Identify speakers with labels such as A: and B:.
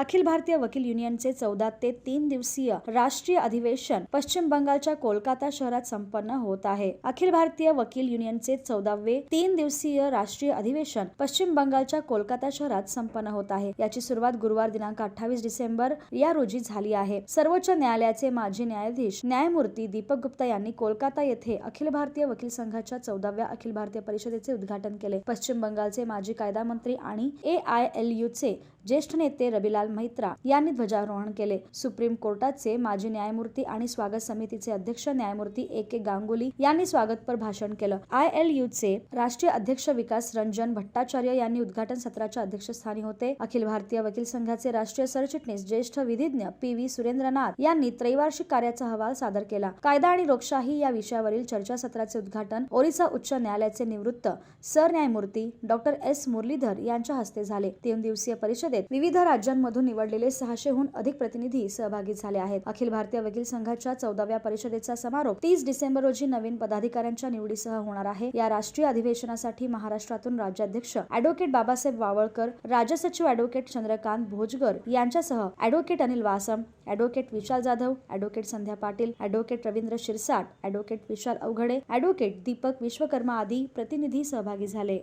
A: अखिल भारतीय वकील युनियनचे 14 ते 3 दिवसीय राष्ट्रीय अधिवेशन पश्चिम बंगालच्या कोलकाता शहरात संपन्न होत आहे. अखिल भारतीय वकील युनियनचे 14वे 3 दिवसीय राष्ट्रीय अधिवेशन पश्चिम बंगालच्या कोलकाता शहरात संपन्न होत आहे. याची सुरुवात गुरुवार दिनांक 28 डिसेंबर या रोजी झाली आहे. सर्वोच्च न्यायालयाचे माजी न्यायाधीश न्यायमूर्ती दीपक गुप्ता यांनी कोलकाता येथे अखिल भारतीय वकील संघाच्या 14व्या अखिल भारतीय परिषदेचे उद्घाटन केले. पश्चिम बंगालचे माजी कायदा मंत्री आणि AILU चे ज्येष्ठ नेते रबिलाल मैत्रा यांनी ध्वजारोहण केले. सुप्रीम कोर्टाचे माजी न्यायमूर्ती आणि स्वागत समितीचे अध्यक्ष न्यायमूर्ती AK गांगुली यांनी स्वागतपर भाषण केलं. ILU चे राष्ट्रीय अध्यक्ष विकास रंजन भट्टाचार्य यांनी उद्घाटन सत्राच्या अध्यक्षस्थानी होते. अखिल भारतीय वकील संघाचे राष्ट्रीय सरचिटणीस ज्येष्ठ विधिज्ञ PV सुरेंद्रनाथ यांनी त्रैवार्षिक कार्याचा अहवाल सादर केला. कायदा आणि लोकशाही या विषयावरील चर्चासत्राचे उद्घाटन ओरिसा उच्च न्यायालयाचे निवृत्त सरन्यायमूर्ती डॉ. S मुरलीधर यांच्या हस्ते झाले. 3 दिवसीय परिषदेत विविध राज्यांमधून निवडलेले 600हून अधिक प्रतिनिधी सहभागी झाले आहेत. अखिल भारतीय वकील संघाच्या 14व्या परिषदेचा समारोप 30 डिसेंबर रोजी नवीन पदाधिकाऱ्यांच्या निवडीसह होणार आहे. या राष्ट्रीय अधिवेशनासाठी महाराष्ट्रातून राज्याध्यक्ष ॲडव्होकेट बाबासाहेब वावळकर, राज्य सचिव ॲडव्होकेट चंद्रकांत भोजगर यांच्यासह ॲडव्होकेट अनिल वासम, ॲडव्होकेट विशाल जाधव, ॲडव्होकेट संध्या पाटील, ॲडव्होकेट रवींद्र शिरसाट, ॲडव्होकेट विशाल अवघडे, ॲडव्होकेट दीपक विश्वकर्मा आदी प्रतिनिधी सहभागी झाले.